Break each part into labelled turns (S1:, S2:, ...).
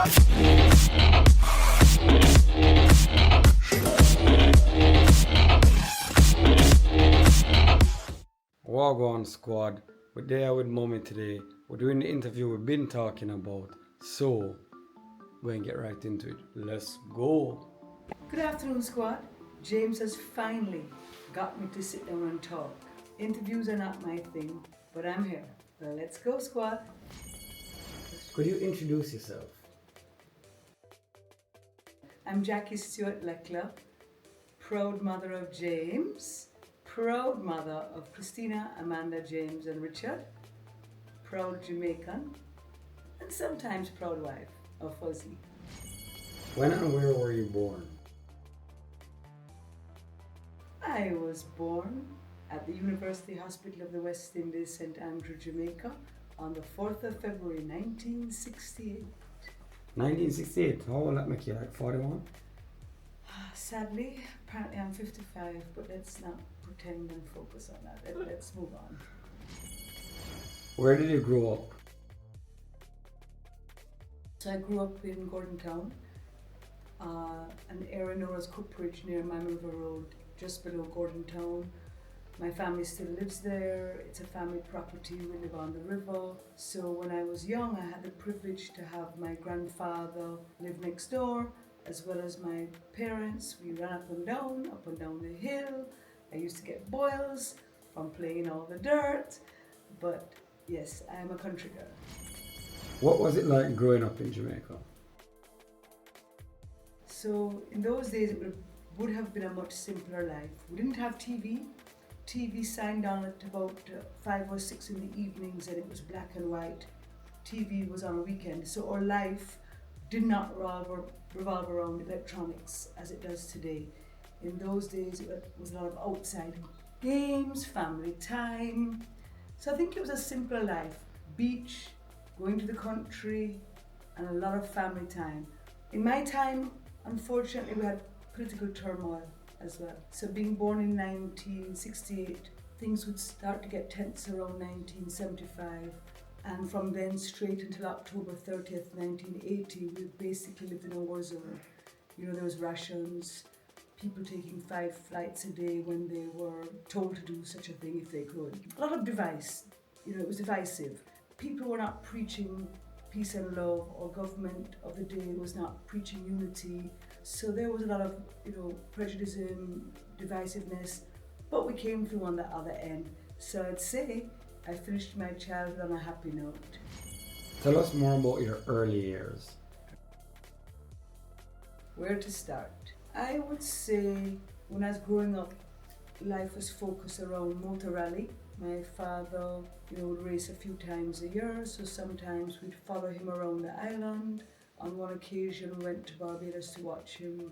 S1: Gwan Squad, we're there with Mommy today. We're doing the interview we've been talking about. So, go and get right into it. Let's go.
S2: Good afternoon, squad. James has finally got me to sit down and talk. Interviews are not my thing, but I'm here. Well, let's go, squad.
S1: Could you introduce yourself?
S2: I'm Jackie Stewart Leckler, proud mother of James, proud mother of Christina, Amanda, James, and Richard, proud Jamaican, and sometimes proud wife of Fuzzy.
S1: When and where were you born?
S2: I was born at the University Hospital of the West Indies, St. Andrew, Jamaica, on the 4th of February, 1968.
S1: 1968. How old that make you? Like 41?
S2: Sadly, apparently I'm 55, but let's not pretend and focus on that. Let's move on.
S1: Where did you grow up?
S2: So I grew up in Gordon Town, an area known as Coopridge near Mime River Road, just below Gordon Town. My family still lives there. It's a family property. We live on the river. So when I was young, I had the privilege to have my grandfather live next door, as well as my parents. We ran up and down the hill. I used to get boils from playing all the dirt. But yes, I am a country girl.
S1: What was it like growing up in Jamaica?
S2: So in those days, it would have been a much simpler life. We didn't have TV. TV signed on at about 5 or 6 in the evenings, and it was black and white. TV was on a weekend, so our life did not revolve around electronics as it does today. In those days, it was a lot of outside games, family time. So I think it was a simpler life. Beach, going to the country, and a lot of family time. In my time, unfortunately, we had political turmoil as well. So being born in 1968, things would start to get tense around 1975. And from then straight until October 30th, 1980, we basically lived in a war zone. You know, there was rations, people taking 5 flights a day when they were told to do such a thing if they could. A lot of device, you know, it was divisive. People were not preaching peace and love, or government of the day was not preaching unity. So there was a lot of, prejudice, divisiveness, but we came through on the other end. So I'd say I finished my childhood on a happy note.
S1: Tell us more about your early years.
S2: Where to start? I would say when I was growing up, life was focused around motor rally. My father, would race a few times a year, so sometimes we'd follow him around the island. On one occasion, we went to Barbados to watch him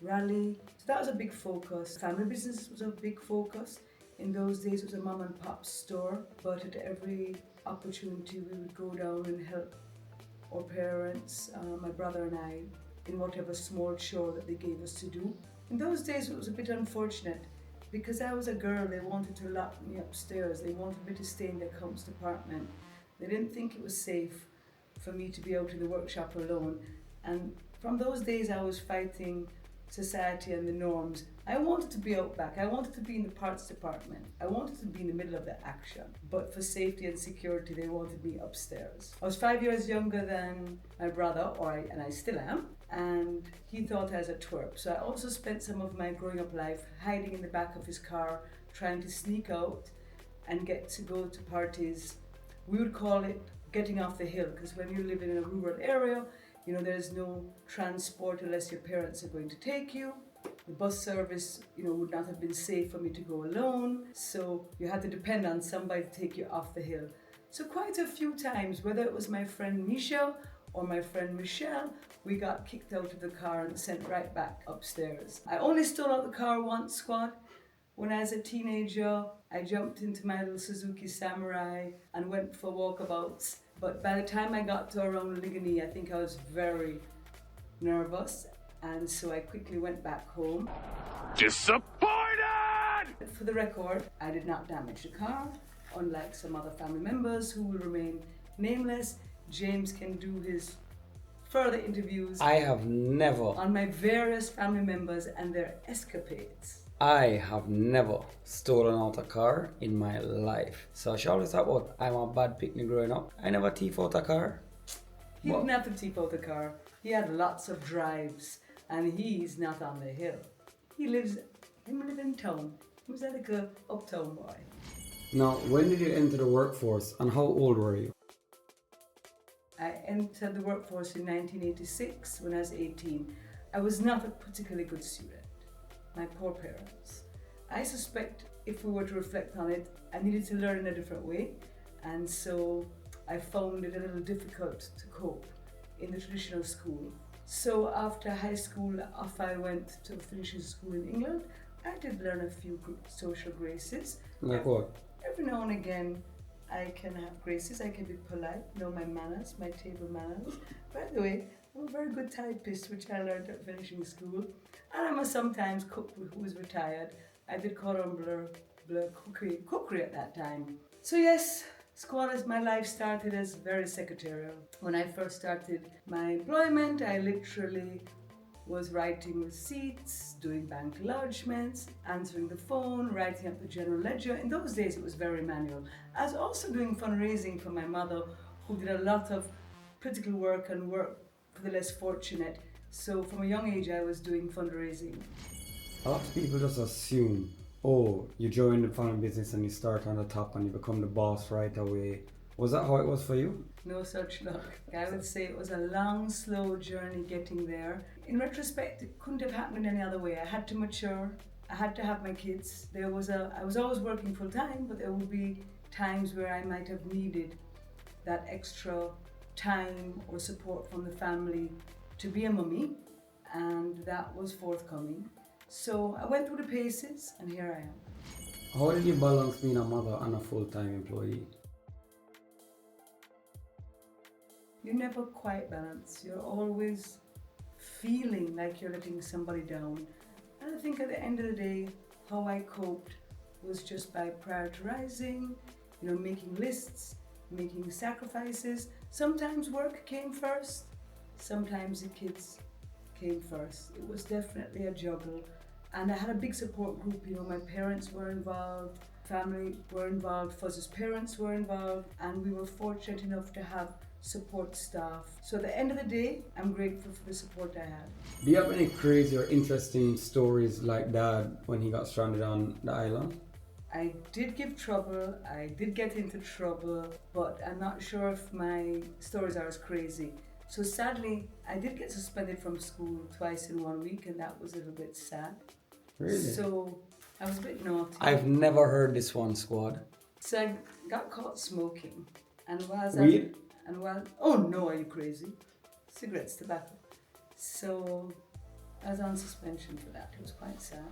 S2: rally. So that was a big focus. Family business was a big focus. In those days, it was a mom and pop store, but at every opportunity, we would go down and help our parents, my brother and I, in whatever small chore that they gave us to do. In those days, it was a bit unfortunate. Because I was a girl, they wanted to lock me upstairs. They wanted me to stay in the accounts department. They didn't think it was safe for me to be out in the workshop alone. And from those days, I was fighting society and the norms. I wanted to be out back. I wanted to be in the parts department. I wanted to be in the middle of the action. But for safety and security, they wanted me upstairs. I was 5 years younger than my brother, and I still am. And he thought I was a twerp. So I also spent some of my growing up life hiding in the back of his car, trying to sneak out and get to go to parties. We would call it getting off the hill, because when you live in a rural area, there's no transport unless your parents are going to take you. The bus service, would not have been safe for me to go alone. So you had to depend on somebody to take you off the hill. So quite a few times, whether it was my friend Misha or my friend Michelle, we got kicked out of the car and sent right back upstairs. I only stole out the car once, squad. When I was a teenager, I jumped into my little Suzuki Samurai and went for walkabouts. But by the time I got to around Ligani, I think I was very nervous. And so I quickly went back home.
S3: Disappointed!
S2: For the record, I did not damage the car. Unlike some other family members who will remain nameless, James can do his further interviews
S1: I have never,
S2: on my various family members and their escapades.
S1: I have never stolen out a car in my life. So she always talk about I'm a bad picnic growing up. I never thief out a car.
S2: He didn't have to tip out the car. He had lots of drives, and he's not on the hill. He lives in town. He was like a uptown boy.
S1: Now, when did you enter the workforce and how old were you?
S2: I entered the workforce in 1986 when I was 18. I was not a particularly good student. My poor parents. I suspect if we were to reflect on it, I needed to learn in a different way, and so I found it a little difficult to cope in the traditional school. So after high school, off I went to finishing school in England. I did learn a few social graces.
S1: Like what?
S2: Every now and again, I can have graces. I can be polite, know my manners, my table manners. By the way, I'm a very good typist, which I learned at finishing school. And I'm a sometimes cook who was retired. I did cordon bleu cookery at that time. So yes, squad as my life started as very secretarial. When I first started my employment, I literally was writing receipts, doing bank lodgements, answering the phone, writing up the general ledger. In those days, it was very manual. I was also doing fundraising for my mother, who did a lot of political work and work for the less fortunate. So from a young age, I was doing fundraising.
S1: A lot of people just assume, oh, you join the family business and you start on the top and you become the boss right away. Was that how it was for you?
S2: No such luck. I would say it was a long, slow journey getting there. In retrospect, it couldn't have happened any other way. I had to mature. I had to have my kids. I was always working full time, but there would be times where I might have needed that extra time or support from the family to be a mummy, and that was forthcoming. So I went through the paces, and here I am.
S1: How did you balance being a mother and a full-time employee?
S2: You never quite balance. You're always feeling like you're letting somebody down. And I think at the end of the day, how I coped was just by prioritizing, making lists, making sacrifices. Sometimes work came first, sometimes the kids came first. It was definitely a juggle. And I had a big support group. My parents were involved, family were involved, Fuzz's parents were involved, and we were fortunate enough to have support staff. So at the end of the day, I'm grateful for the support I had.
S1: Do you have any crazy or interesting stories like Dad when he got stranded on the island?
S2: I did give trouble, I did get into trouble, but I'm not sure if my stories are as crazy. So sadly, I did get suspended from school twice in 1 week, and that was a little bit sad.
S1: Really?
S2: So I was a bit naughty.
S1: I've never heard this one, Squad.
S2: So I got caught smoking, and
S1: Weed?
S2: Oh no, are you crazy? Cigarettes, tobacco. So I was on suspension for that. It was quite sad.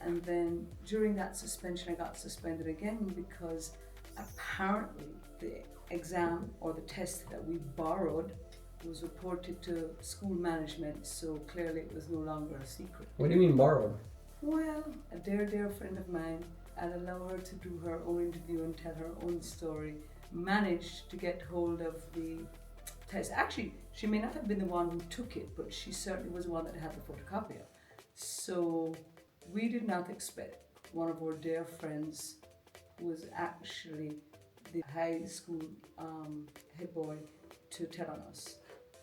S2: And then during that suspension, I got suspended again because apparently the exam or the test that we borrowed was reported to school management, so clearly it was no longer a secret.
S1: What do you mean borrowed?
S2: Well, a dear friend of mine, I'd allow her to do her own interview and tell her own story, managed to get hold of the test. Actually, she may not have been the one who took it, but she certainly was the one that had the photocopier. So we did not expect one of our dear friends, who was actually the high school head boy, to tell on us.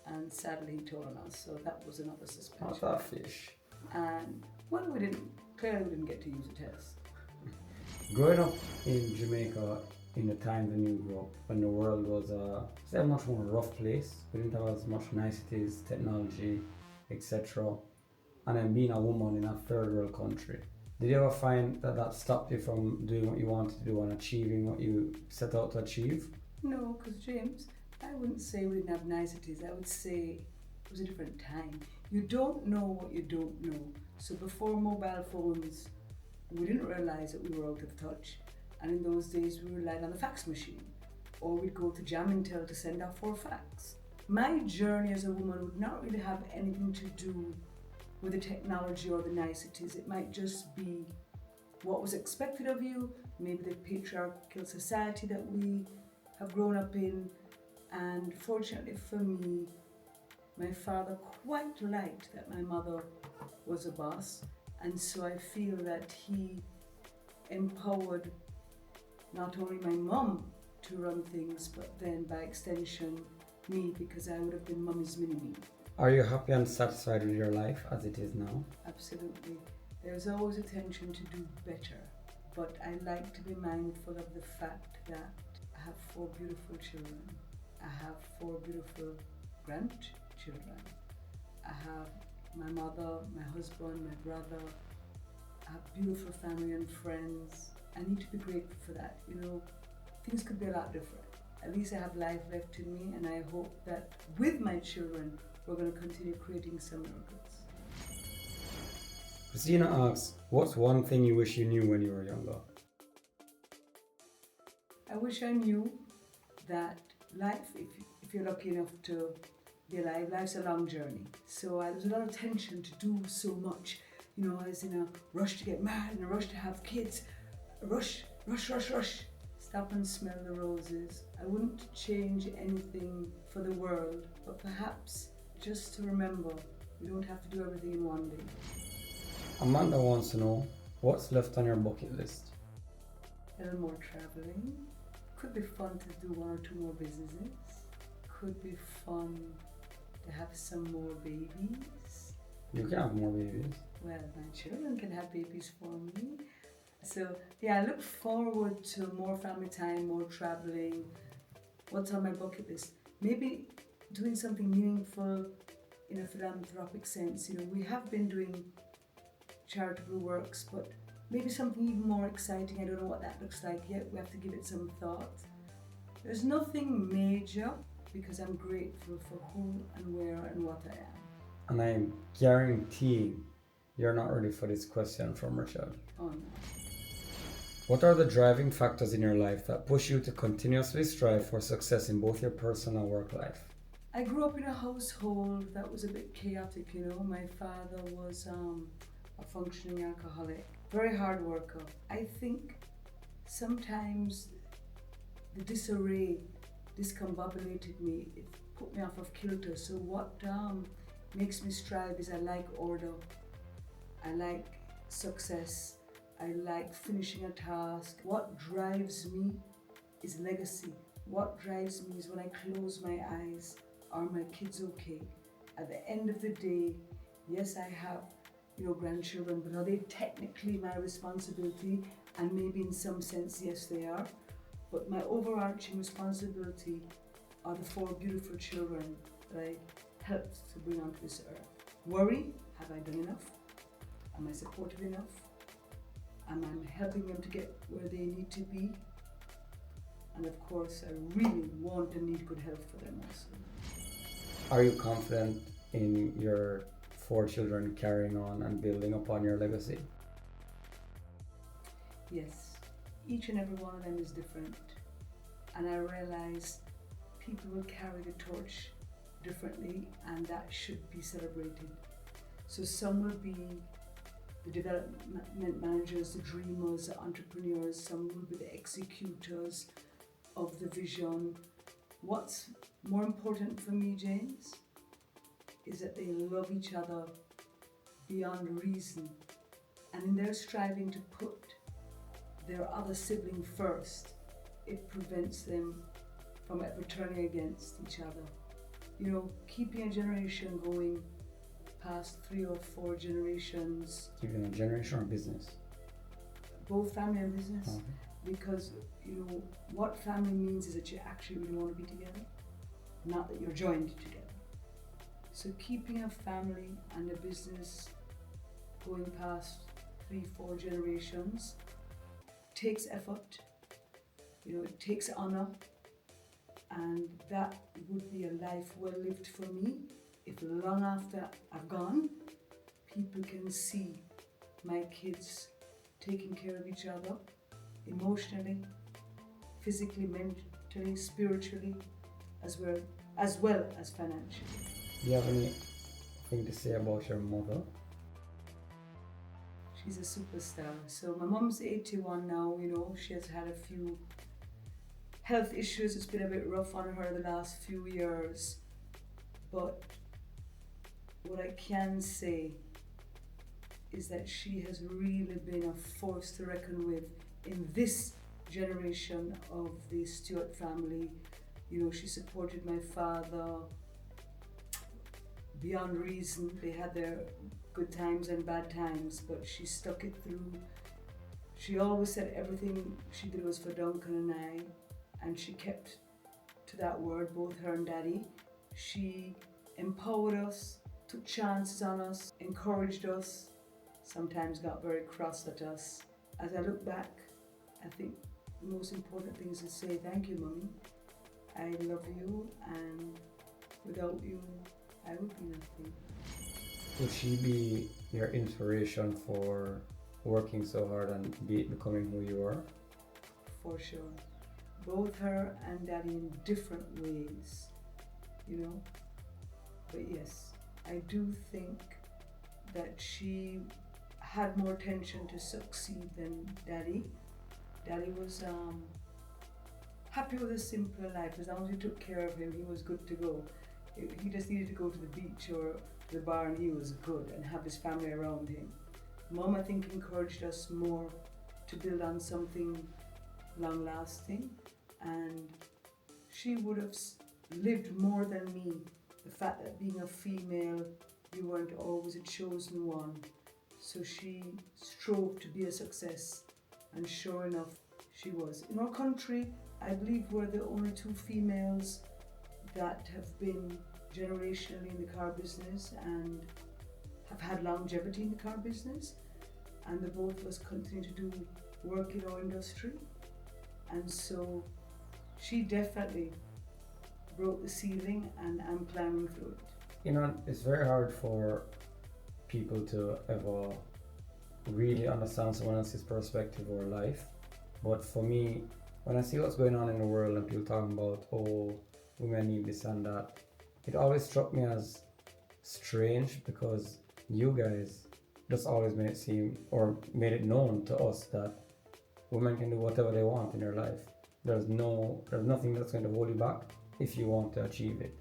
S2: And sadly he told on us, so that was another suspension.
S1: Not that fish.
S2: And well, we didn't get to use the test.
S1: Growing up in Jamaica in the time when you grew up, when the world was a much more rough place, we didn't have as much niceties, technology, etc. And then being a woman in a third world country, did you ever find that stopped you from doing what you wanted to do and achieving what you set out to achieve?
S2: No, because James, I wouldn't say we didn't have niceties. I would say it was a different time. You don't know what you don't know. So before mobile phones, we didn't realize that we were out of touch. And in those days, we relied on the fax machine, or we'd go to Jam and Tell to send off our fax. My journey as a woman would not really have anything to do with the technology or the niceties. It might just be what was expected of you, maybe the patriarchal society that we have grown up in. And fortunately for me, My father quite liked that my mother was a boss, and so I feel that he empowered not only my mom to run things, but then by extension me, because I would have been mommy's mini-me.
S1: Are you happy and satisfied with your life as it is now?
S2: Absolutely. There's always a tension to do better, but I like to be mindful of the fact that I have 4 beautiful children. I have 4 beautiful grandchildren. I have my mother, my husband, my brother. I have beautiful family and friends. I need to be grateful for that. You know, things could be a lot different. At least I have life left in me, and I hope that with my children, we're going to continue creating some miracles.
S1: Christina asks, what's one thing you wish you knew when you were younger?
S2: I wish I knew that life, if you're lucky enough to be alive, life's a long journey. So there's a lot of tension to do so much. You know, I was in a rush to get married, in a rush to have kids, a rush. Stop and smell the roses. I wouldn't change anything for the world, but perhaps just to remember, we don't have to do everything in one day.
S1: Amanda wants to know, what's left on your bucket list?
S2: A little more traveling. Could be fun to do 1 or 2 more businesses. Could be fun to have some more babies.
S1: You can have more babies.
S2: Well, my children can have babies for me. So yeah, I look forward to more family time, more traveling. What's on my bucket list? Maybe doing something meaningful in a philanthropic sense. You know, we have been doing charitable works, but maybe something even more exciting. I don't know what that looks like yet. We have to give it some thought. There's nothing major because I'm grateful for who and where and what I am.
S1: And I'm guaranteeing you're not ready for this question from Richard.
S2: Oh no.
S1: What are the driving factors in your life that push you to continuously strive for success in both your personal and work life?
S2: I grew up in a household that was a bit chaotic, you know. My father was a functioning alcoholic, very hard worker. I think sometimes the disarray discombobulated me. It put me off of kilter. So what makes me strive is I like order. I like success. I like finishing a task. What drives me is legacy. What drives me is when I close my eyes, are my kids okay? At the end of the day, yes, I have, you know, grandchildren, but are they technically my responsibility? And maybe in some sense, yes, they are. But my overarching responsibility are the 4 beautiful children that I helped to bring onto this earth. Worry, have I done enough? Am I supportive enough? Am I helping them to get where they need to be? And of course, I really want and need good health for them also.
S1: Are you confident in your 4 children carrying on and building upon your legacy?
S2: Yes, each and every one of them is different. And I realize people will carry the torch differently, and that should be celebrated. So some will be the development managers, the dreamers, the entrepreneurs. Some will be the executors of the vision. What's more important for me, James, is that they love each other beyond reason, and in their striving to put their other sibling first, it prevents them from ever turning against each other. You know, keeping a generation going past 3 or 4 generations.
S1: Keeping a generation or business?
S2: Both family and business.
S1: Okay.
S2: Because, you know, what family means is that you actually really want to be together, not that you're joined together. So keeping a family and a business going past 3, 4 generations takes effort, you know, it takes honor, and that would be a life well lived for me if long after I've gone, people can see my kids taking care of each other emotionally, physically, mentally, spiritually, as well as financially.
S1: Do you have anything to say about your mother?
S2: She's a superstar. So my mom's 81 now, you know, she has had a few health issues. It's been a bit rough on her the last few years, but what I can say is that she has really been a force to reckon with in this generation of the Stewart family. You know, she supported my father beyond reason. They had their good times and bad times, but she stuck it through. She always said everything she did was for Duncan and I, and she kept to that word, both her and Daddy. She empowered us, took chances on us, encouraged us, sometimes got very cross at us. As I look back, I think the most important thing is to say thank you, Mummy. I love you, and without you, I would be nothing.
S1: Would she be your inspiration for working so hard and becoming who you are?
S2: For sure. Both her and Daddy in different ways, you know. But yes, I do think that she had more attention to succeed than Daddy. Daddy was happy with a simpler life. As long as we took care of him, he was good to go. He just needed to go to the beach or the bar and he was good, and have his family around him. Mom, I think, encouraged us more to build on something long lasting, and she would have lived more than me. The fact that being a female, you weren't always a chosen one. So she strove to be a success, and sure enough, she was. In our country, I believe we're the only two females that have been generationally in the car business and have had longevity in the car business, and the both of us continue to do work in our industry. And so she definitely broke the ceiling, and I'm climbing through it.
S1: You know, it's very hard for people to ever really understand someone else's perspective or life. But for me, when I see what's going on in the world and people talking about, oh, women need this and that, it always struck me as strange, because you guys just always made it seem, or made it known to us, that women can do whatever they want in their life. There's nothing that's going to hold you back if you want to achieve it.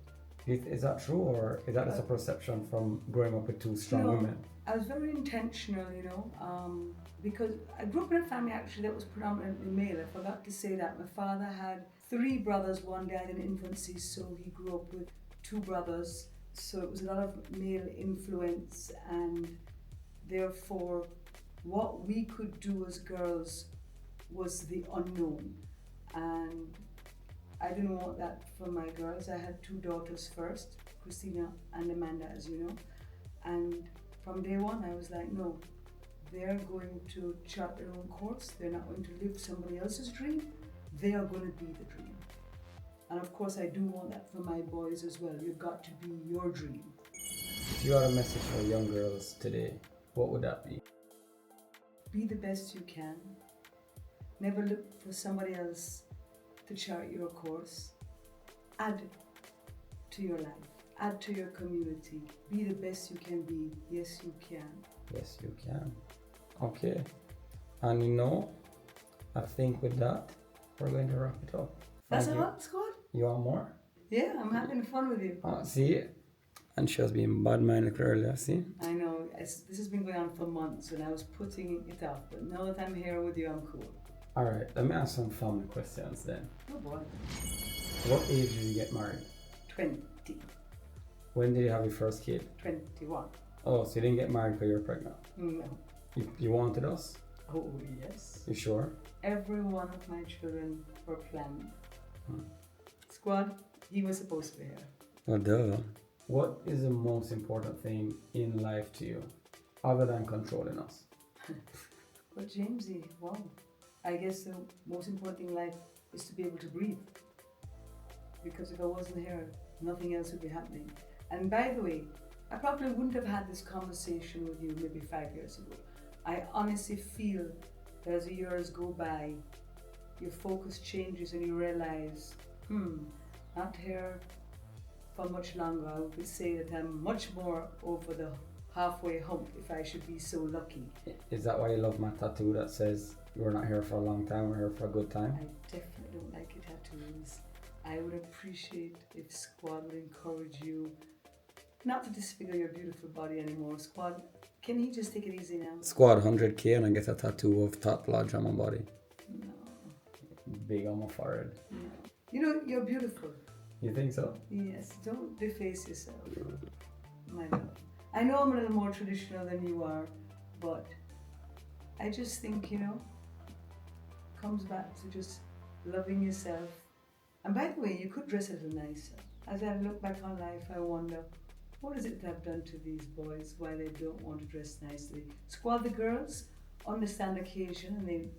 S1: Is that true, or is that just a perception from growing up with two strong women?
S2: I was very intentional, you know, because I grew up in a family actually that was predominantly male. I forgot to say that. My father had 3 brothers, one died in infancy, so he grew up with 2 brothers. So it was a lot of male influence, and therefore what we could do as girls was the unknown. And I didn't want that for my girls. I had 2 daughters first, Christina and Amanda, as you know. And from day one, I was like, no, they're going to chart their own course. They're not going to live somebody else's dream. They are going to be the dream. And of course, I do want that for my boys as well. You've got to be your dream.
S1: If you had a message for young girls today, what would that be?
S2: Be the best you can. Never look for somebody else to chart your course. Add to your life. Add to your community. Be the best you can be. Yes, you can.
S1: Yes, you can. Okay. And you know, I think with that, we're going to wrap it up.
S2: That's all, Squad?
S1: You want more?
S2: Yeah, I'm having fun with you.
S1: See? And she was being bad-minded earlier, see?
S2: I know. This has been going on for months, and I was putting it off. But now that I'm here with you, I'm cool.
S1: All right, let me ask some family questions then.
S2: Oh boy.
S1: What age did you get married?
S2: 20.
S1: When did you have your first kid?
S2: 21.
S1: Oh, so you didn't get married because you were pregnant?
S2: No.
S1: You wanted us?
S2: Oh, yes.
S1: You sure?
S2: Every one of my children were planned. Squad, he was supposed to be here.
S1: Oh, duh. What is the most important thing in life to you, other than controlling us?
S2: Well, Jamesy, wow. I guess the most important thing in life is to be able to breathe. Because if I wasn't here, nothing else would be happening. And by the way, I probably wouldn't have had this conversation with you maybe 5 years ago. I honestly feel that as the years go by, your focus changes and you realize, not here for much longer. I would say that I'm much more over the halfway hump, if I should be so lucky.
S1: Is that why you love my tattoo that says, we're not here for a long time, we're here for a good time?
S2: I definitely don't like your tattoos. I would appreciate if Squad would encourage you Not to disfigure your beautiful body anymore, Squad. Can he just take it easy now?
S1: Squad 100k and I get a tattoo of Top Lodge on my body.
S2: No.
S1: Big on my forehead.
S2: No. You know, you're beautiful.
S1: You think so?
S2: Yes, don't deface yourself, my love. I know I'm a little more traditional than you are, but I just think, comes back to just loving yourself. And by the way, you could dress a little nicer. As I look back on life, I wonder, what is it that I've done to these boys, why they don't want to dress nicely? Squad, the girls understand occasion and they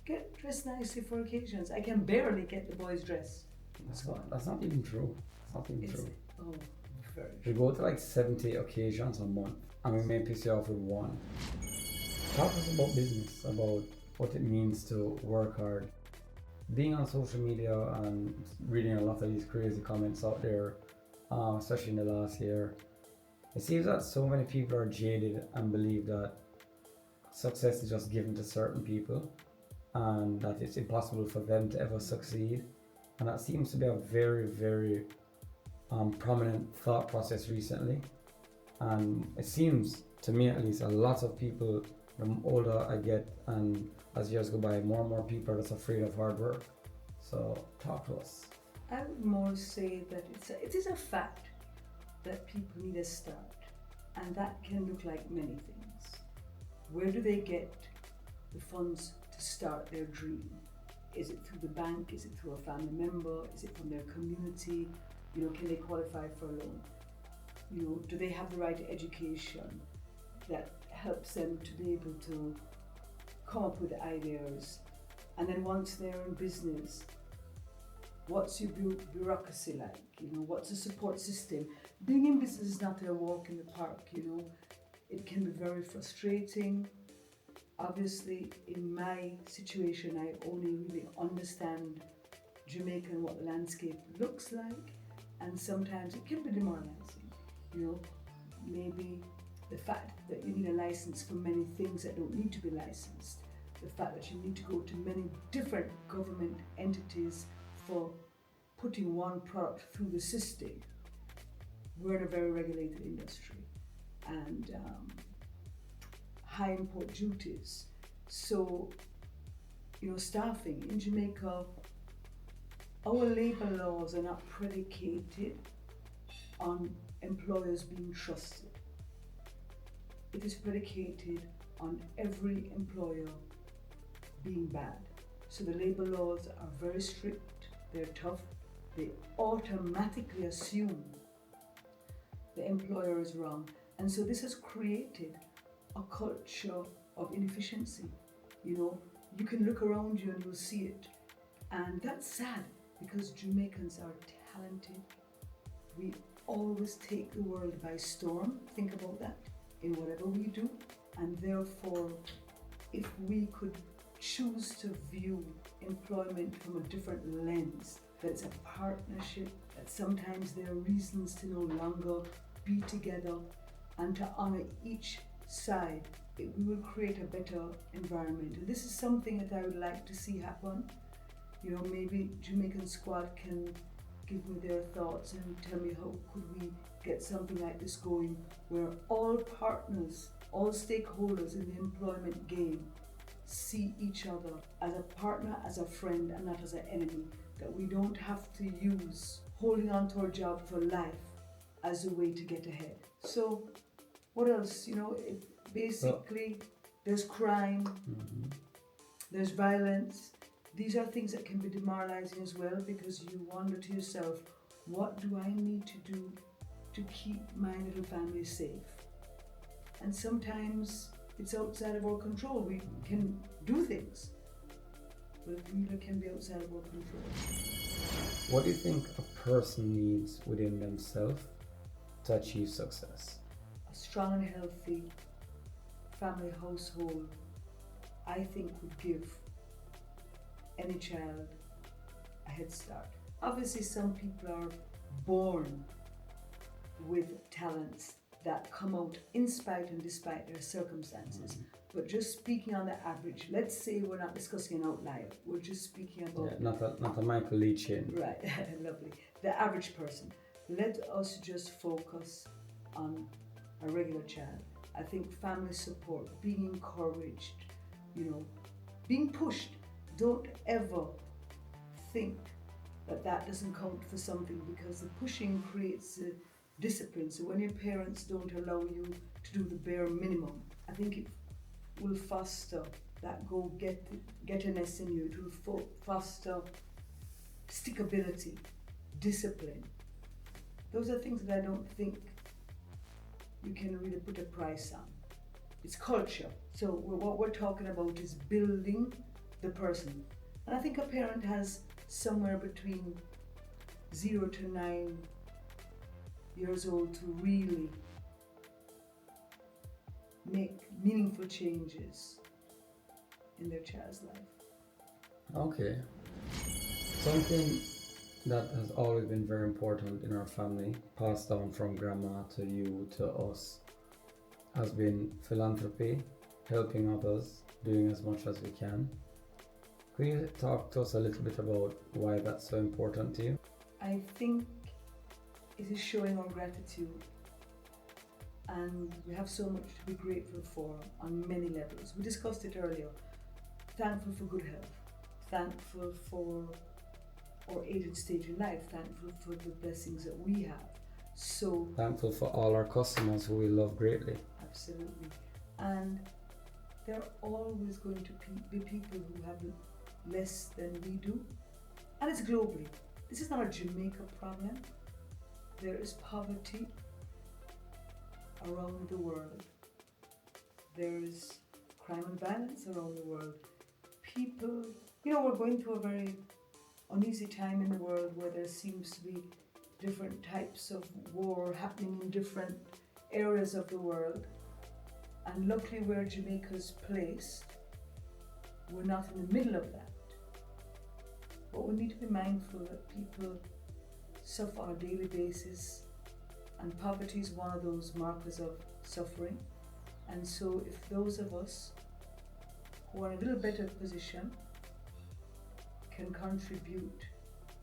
S2: get dressed nicely for occasions. I can barely get the boys dressed.
S1: That's not even true. It's not even true.
S2: Oh, very
S1: We
S2: true.
S1: go to like 70 occasions a month and we may piss you off with one. Talk to us about business, about what it means to work hard. Being on social media and reading a lot of these crazy comments out there, especially in the last year, it seems that so many people are jaded and believe that success is just given to certain people and that it's impossible for them to ever succeed. And that seems to be a very, very prominent thought process recently. And it seems, to me at least, a lot of people, the older I get and as years go by, more and more people are just afraid of hard work. So talk to us.
S2: I would more say that it is a fact that people need a start, and that can look like many things. Where do they get the funds to start their dream? Is it through the bank? Is it through a family member? Is it from their community? Can they qualify for a loan? Do they have the right education that helps them to be able to come up with ideas? And then once they're in business, what's your bureaucracy like? What's the support system? Being in business is not a walk in the park, It can be very frustrating. Obviously, in my situation, I only really understand Jamaica and what the landscape looks like, and sometimes it can be demoralizing. Maybe the fact that you need a license for many things that don't need to be licensed, the fact that you need to go to many different government entities for putting one product through the system. We're in a very regulated industry, and high import duties. So, staffing in Jamaica, our labor laws are not predicated on employers being trusted. It is predicated on every employer being bad. So the labor laws are very strict, they're tough, they automatically assume the employer is wrong. And so this has created a culture of inefficiency. You can look around you and you'll see it. And that's sad because Jamaicans are talented. We always take the world by storm. Think about that in whatever we do. And therefore, if we could choose to view employment from a different lens, that it's a partnership, that sometimes there are reasons to no longer be together and to honor each side, we will create a better environment. And this is something that I would like to see happen. Maybe Jamaican Squad can give me their thoughts and tell me how could we get something like this going, where all partners, all stakeholders in the employment game see each other as a partner, as a friend, and not as an enemy. That we don't have to use holding on to our job for life as a way to get ahead. So what else? Basically, there's crime, there's violence. These are things that can be demoralizing as well, because you wonder to yourself, what do I need to do to keep my little family safe? And sometimes it's outside of our control. We can do things, but it really can be outside of our control.
S1: What do you think a person needs within themselves to achieve success?
S2: A strong and healthy family household, I think, would give any child a head start. Obviously, some people are born with talents that come out in spite and despite their circumstances. But just speaking on the average, let's say we're not discussing an outlier, we're just speaking about...
S1: Not a Michael Lee chin.
S2: Right, lovely. The average person. Let us just focus on a regular child. I think family support, being encouraged, being pushed. Don't ever think that that doesn't count for something, because the pushing creates discipline. So when your parents don't allow you to do the bare minimum, I think it will foster that go-getterness in you. It will foster stickability, discipline. Those are things that I don't think you can really put a price on. It's culture. So what we're talking about is building the person. And I think a parent has somewhere between 0 to 9 years old to really make meaningful changes in their child's life.
S1: Okay. Something that has always been very important in our family, passed down from grandma to you to us, has been philanthropy, helping others, doing as much as we can. Could you talk to us a little bit about why that's so important to you?
S2: I think it is showing our gratitude, and we have so much to be grateful for on many levels. We discussed it earlier. Thankful for good health, thankful for our aged stage in life, thankful for the blessings that we have. So
S1: Thankful for all our customers who we love greatly.
S2: absolutely. And there are always going to be people who have less than we do. And it's globally. This is not a Jamaica problem. There is poverty around the world. There is crime and violence around the world. People, we're going through a very uneasy time in the world where there seems to be different types of war happening in different areas of the world. And luckily where Jamaica's placed, we're not in the middle of that. But we need to be mindful that people suffer on a daily basis, and poverty is one of those markers of suffering. And so if those of us who are in a little better position can contribute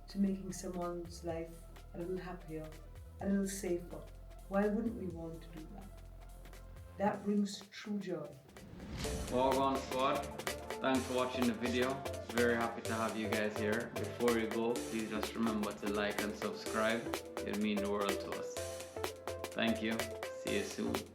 S2: to making someone's life a little happier, a little safer, why wouldn't we want to do that? That brings true joy.
S3: Well, Gwan Squad, thanks for watching the video. Very happy to have you guys here. Before you go, please just remember to like and subscribe. It'll mean the world to us. Thank you. See you soon.